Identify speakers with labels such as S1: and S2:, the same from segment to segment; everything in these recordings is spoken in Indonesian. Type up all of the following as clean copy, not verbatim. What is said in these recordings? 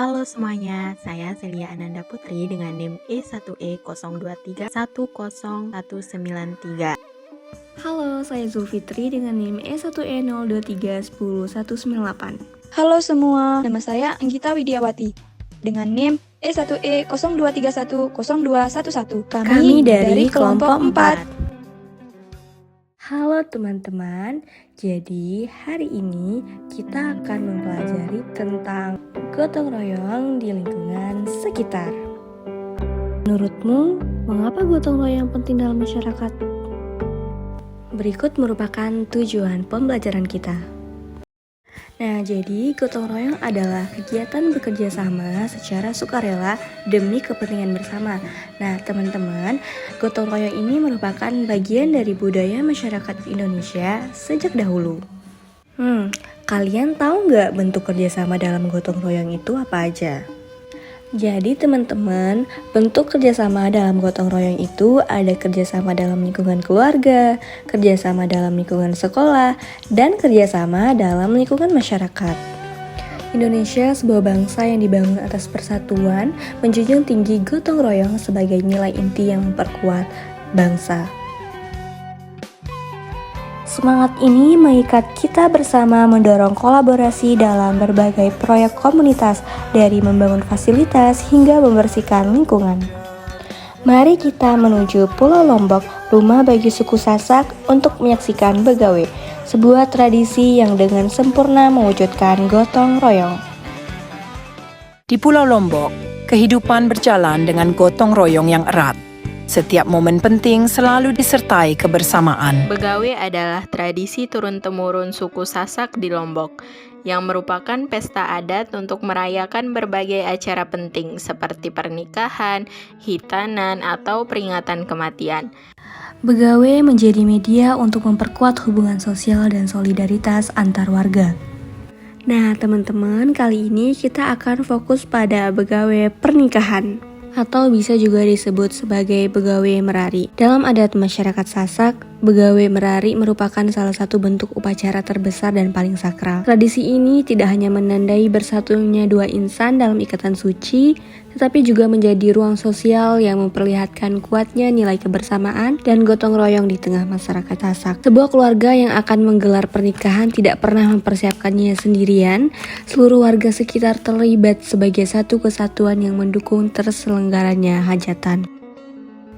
S1: Halo semuanya, saya Celia Ananda Putri dengan NIM E1E02310193.
S2: Halo, saya Zulfitri dengan NIM E1E023101198.
S3: Halo semua, nama saya Anggita Widiawati dengan NIM E1E02310211.
S2: Kami dari kelompok 4. Halo teman-teman, jadi hari ini kita akan mempelajari tentang gotong royong di lingkungan sekitar. Menurutmu, mengapa gotong royong penting dalam masyarakat? Berikut merupakan tujuan pembelajaran kita. Nah, jadi gotong royong adalah kegiatan bekerja sama secara sukarela demi kepentingan bersama. Nah, teman-teman, gotong royong ini merupakan bagian dari budaya masyarakat Indonesia sejak dahulu. Kalian tahu nggak bentuk kerjasama dalam gotong royong itu apa aja? Jadi teman-teman, bentuk kerjasama dalam gotong royong itu ada kerjasama dalam lingkungan keluarga, kerjasama dalam lingkungan sekolah, dan kerjasama dalam lingkungan masyarakat. Indonesia sebuah bangsa yang dibangun atas persatuan, menjunjung tinggi gotong royong sebagai nilai inti yang memperkuat bangsa. Semangat ini mengikat kita bersama mendorong kolaborasi dalam berbagai proyek komunitas, dari membangun fasilitas hingga membersihkan lingkungan. Mari kita menuju Pulau Lombok, rumah bagi suku Sasak, untuk menyaksikan begawe, sebuah tradisi yang dengan sempurna mewujudkan gotong royong.
S4: Di Pulau Lombok, kehidupan berjalan dengan gotong royong yang erat. Setiap momen penting selalu disertai kebersamaan.
S1: Begawe adalah tradisi turun-temurun suku Sasak di Lombok, yang merupakan pesta adat untuk merayakan berbagai acara penting seperti pernikahan, hitanan, atau peringatan kematian.
S2: Begawe menjadi media untuk memperkuat hubungan sosial dan solidaritas antar warga. Nah, teman-teman, kali ini kita akan fokus pada begawe pernikahan, atau bisa juga disebut sebagai begawe merari. Dalam adat masyarakat Sasak, begawe merari merupakan salah satu bentuk upacara terbesar dan paling sakral. Tradisi ini tidak hanya menandai bersatunya dua insan dalam ikatan suci, tetapi juga menjadi ruang sosial yang memperlihatkan kuatnya nilai kebersamaan dan gotong royong di tengah masyarakat Sasak. Sebuah keluarga yang akan menggelar pernikahan tidak pernah mempersiapkannya sendirian. Seluruh warga sekitar terlibat sebagai satu kesatuan yang mendukung terselenggaranya hajatan.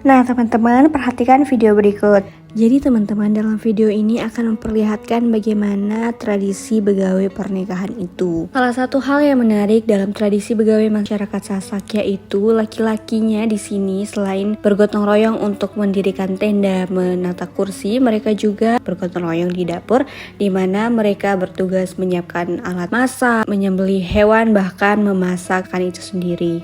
S2: Nah, teman-teman, perhatikan video berikut. Jadi teman-teman, dalam video ini akan memperlihatkan bagaimana tradisi begawe pernikahan itu. Salah satu hal yang menarik dalam tradisi begawe masyarakat Sasak yaitu laki-lakinya di sini selain bergotong royong untuk mendirikan tenda, menata kursi, mereka juga bergotong royong di dapur, di mana mereka bertugas menyiapkan alat masak, menyembelih hewan, bahkan memasakkan itu sendiri.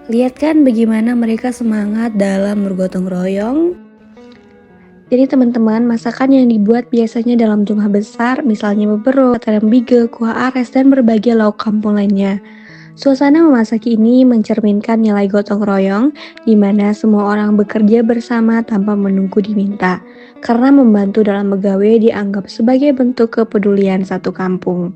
S2: Lihat kan bagaimana mereka semangat dalam bergotong royong. Jadi teman-teman, masakan yang dibuat biasanya dalam jumlah besar, misalnya beberok, terem bige, kuah ares, dan berbagai lauk kampung lainnya. Suasana memasak ini mencerminkan nilai gotong royong, di mana semua orang bekerja bersama tanpa menunggu diminta, karena membantu dalam begawe dianggap sebagai bentuk kepedulian satu kampung.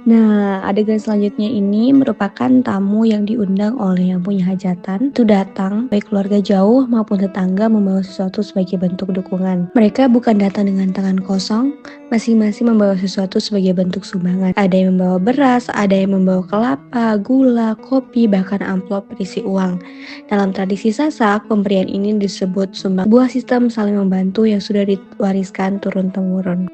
S2: Nah, adegan selanjutnya ini merupakan tamu yang diundang oleh yang punya hajatan. Itu datang, baik keluarga jauh maupun tetangga, membawa sesuatu sebagai bentuk dukungan. Mereka bukan datang dengan tangan kosong, masing-masing membawa sesuatu sebagai bentuk sumbangan. Ada yang membawa beras, ada yang membawa kelapa, gula, kopi, bahkan amplop berisi uang. Dalam tradisi Sasak, pemberian ini disebut sumbang, sebuah sistem saling membantu yang sudah diwariskan turun-temurun.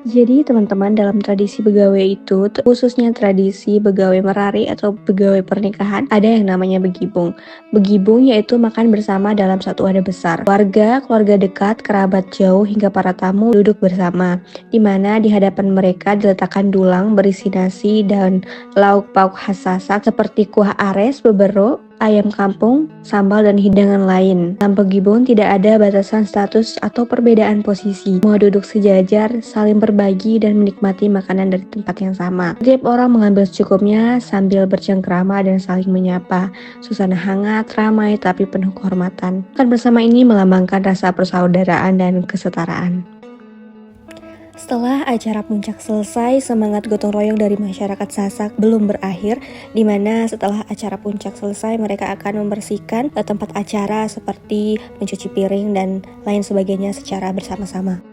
S2: Jadi teman-teman, dalam tradisi begawe itu, khususnya tradisi begawe merari atau begawe pernikahan, ada yang namanya begibung. Begibung yaitu makan bersama dalam satu wadah besar. Warga, keluarga dekat, kerabat jauh, hingga para tamu duduk bersama, di mana di hadapan mereka diletakkan dulang berisi nasi dan lauk pauk khas Sasak seperti kuah ares, beberok, ayam kampung, sambal, dan hidangan lain. Dalam begibung tidak ada batasan status atau perbedaan posisi. Semua duduk sejajar, saling berbagi dan menikmati makanan dari tempat yang sama. Setiap orang mengambil secukupnya sambil bercengkrama dan saling menyapa. Suasana hangat, ramai, tapi penuh kehormatan. Makan bersama ini melambangkan rasa persaudaraan dan kesetaraan. Setelah acara puncak selesai, semangat gotong royong dari masyarakat Sasak belum berakhir, di mana setelah acara puncak selesai mereka akan membersihkan tempat acara seperti mencuci piring dan lain sebagainya secara bersama-sama.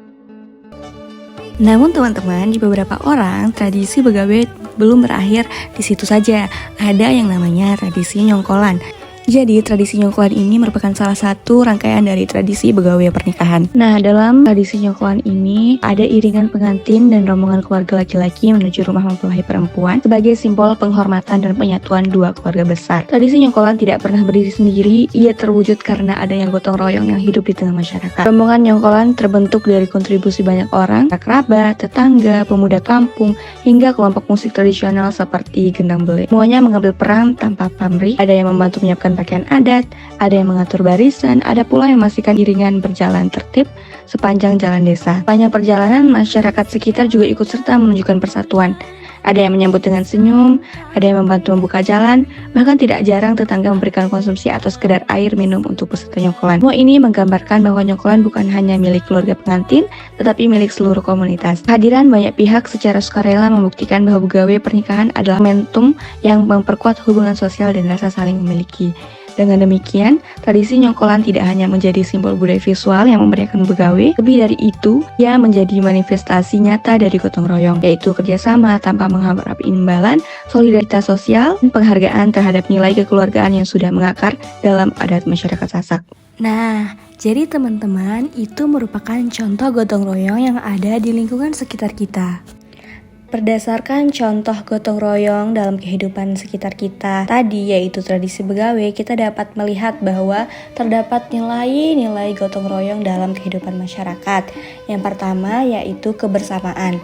S2: Namun teman-teman, di beberapa orang tradisi begawe belum berakhir di situ saja. Ada yang namanya tradisi nyongkolan. Jadi tradisi nyongkolan ini merupakan salah satu rangkaian dari tradisi begawe pernikahan. Nah, dalam tradisi nyongkolan ini ada iringan pengantin dan rombongan keluarga laki-laki menuju rumah mempelai perempuan sebagai simbol penghormatan dan penyatuan dua keluarga besar. Tradisi nyongkolan tidak pernah berdiri sendiri, ia terwujud karena adanya gotong royong yang hidup di tengah masyarakat. Rombongan nyongkolan terbentuk dari kontribusi banyak orang, kerabat, tetangga, pemuda kampung, hingga kelompok musik tradisional seperti gendang bele. Semuanya mengambil peran tanpa pamrih, ada yang membantu menyiapkan pakaian adat, ada yang mengatur barisan, ada pula yang memastikan iringan berjalan tertib sepanjang jalan desa. Sepanjang perjalanan, masyarakat sekitar juga ikut serta menunjukkan persatuan. Ada yang menyambut dengan senyum, ada yang membantu membuka jalan, bahkan tidak jarang tetangga memberikan konsumsi atau sekedar air minum untuk peserta nyongkolan. Semua ini menggambarkan bahwa nyongkolan bukan hanya milik keluarga pengantin, tetapi milik seluruh komunitas. Kehadiran banyak pihak secara sukarela membuktikan bahwa begawe pernikahan adalah momentum yang memperkuat hubungan sosial dan rasa saling memiliki. Dengan demikian, tradisi nyongkolan tidak hanya menjadi simbol budaya visual yang memeriahkan begawe, lebih dari itu, ia menjadi manifestasi nyata dari gotong royong, yaitu kerjasama tanpa mengharap imbalan, solidaritas sosial, dan penghargaan terhadap nilai kekeluargaan yang sudah mengakar dalam adat masyarakat Sasak. Nah, jadi teman-teman, itu merupakan contoh gotong royong yang ada di lingkungan sekitar kita. Berdasarkan contoh gotong royong dalam kehidupan sekitar kita tadi, yaitu tradisi begawe, kita dapat melihat bahwa terdapat nilai-nilai gotong royong dalam kehidupan masyarakat. Yang pertama yaitu kebersamaan,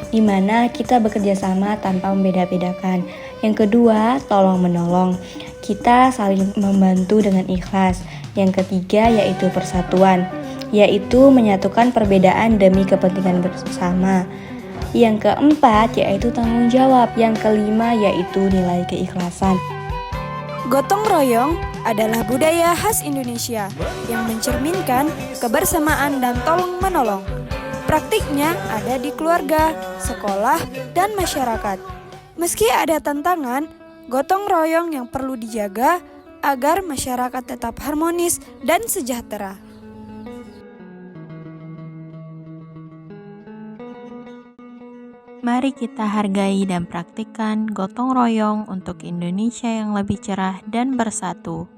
S2: di mana kita bekerja sama tanpa membeda-bedakan. Yang kedua, tolong menolong, kita saling membantu dengan ikhlas. Yang ketiga yaitu persatuan, yaitu menyatukan perbedaan demi kepentingan bersama. Yang keempat yaitu tanggung jawab. Yang kelima yaitu nilai keikhlasan.
S5: Gotong royong adalah budaya khas Indonesia yang mencerminkan kebersamaan dan tolong-menolong. Praktiknya ada di keluarga, sekolah, dan masyarakat. Meski ada tantangan, gotong royong yang perlu dijaga agar masyarakat tetap harmonis dan sejahtera.
S1: Mari kita hargai dan praktikkan gotong royong untuk Indonesia yang lebih cerah dan bersatu.